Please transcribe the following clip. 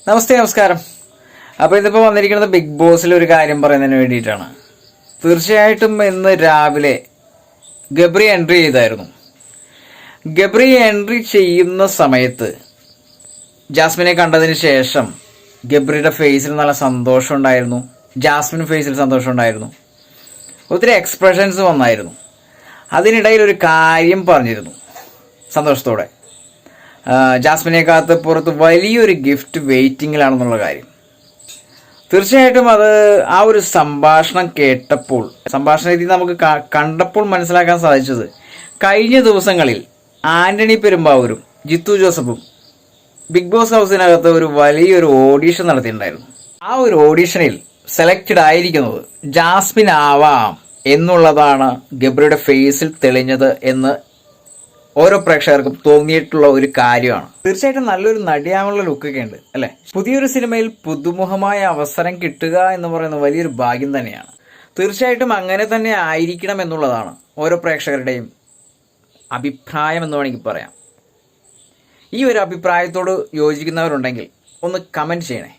നമസ്കാരം. അപ്പോൾ ഇതിപ്പോൾ വന്നിരിക്കുന്നത് ബിഗ് ബോസിൽ ഒരു കാര്യം പറയുന്നതിന് വേണ്ടിയിട്ടാണ്. തീർച്ചയായിട്ടും ഇന്ന് രാവിലെ ഗബ്രി എൻട്രി ചെയ്തായിരുന്നു. ഗബ്രി എൻട്രി ചെയ്യുന്ന സമയത്ത് ജാസ്മിനെ കണ്ടതിന് ശേഷം ഗബ്രിയുടെ ഫേസിൽ നല്ല സന്തോഷം ഉണ്ടായിരുന്നു, ജാസ്മിൻ ഫേസിൽ സന്തോഷം ഉണ്ടായിരുന്നു, ഒത്തിരി എക്സ്പ്രഷൻസ് വന്നായിരുന്നു. അതിനിടയിൽ ഒരു കാര്യം പറഞ്ഞിരുന്നു സന്തോഷത്തോടെ, ജാസ്മിനെ കാത്ത് പുറത്ത് വലിയൊരു ഗിഫ്റ്റ് വെയിറ്റിങ്ങിലാണെന്നുള്ള കാര്യം. തീർച്ചയായിട്ടും അത് ആ ഒരു സംഭാഷണം കേട്ടപ്പോൾ, സംഭാഷണ രീതി നമുക്ക് കണ്ടപ്പോൾ മനസ്സിലാക്കാൻ സാധിച്ചത്, കഴിഞ്ഞ ദിവസങ്ങളിൽ ആന്റണി പെരുമ്പാവൂരും ജിത്തു ജോസഫും ബിഗ് ബോസ് ഹൗസിനകത്ത് ഒരു വലിയൊരു ഓഡീഷൻ നടത്തിയിട്ടുണ്ടായിരുന്നു. ആ ഒരു ഓഡീഷനിൽ സെലക്റ്റഡ് ആയിരിക്കുന്നത് ജാസ്മിൻ ആവാം എന്നുള്ളതാണ് ഗബ്രിയുടെ ഫേസിൽ തെളിഞ്ഞത് എന്ന് ഓരോ പ്രേക്ഷകർക്കും തോന്നിയിട്ടുള്ള ഒരു കാര്യമാണ്. തീർച്ചയായിട്ടും നല്ലൊരു നടിയാവുള്ള ലുക്കൊക്കെ ഉണ്ട് അല്ലെ. പുതിയൊരു സിനിമയിൽ പുതുമുഖമായ അവസരം കിട്ടുക എന്ന് പറയുന്നത് വലിയൊരു ഭാഗ്യം തന്നെയാണ്. തീർച്ചയായിട്ടും അങ്ങനെ തന്നെ ആയിരിക്കണം എന്നുള്ളതാണ് ഓരോ പ്രേക്ഷകരുടെയും അഭിപ്രായം എന്ന് വേണമെങ്കിൽ പറയാം. ഈ ഒരു അഭിപ്രായത്തോട് യോജിക്കുന്നവരുണ്ടെങ്കിൽ ഒന്ന് കമൻറ്റ് ചെയ്യണേ.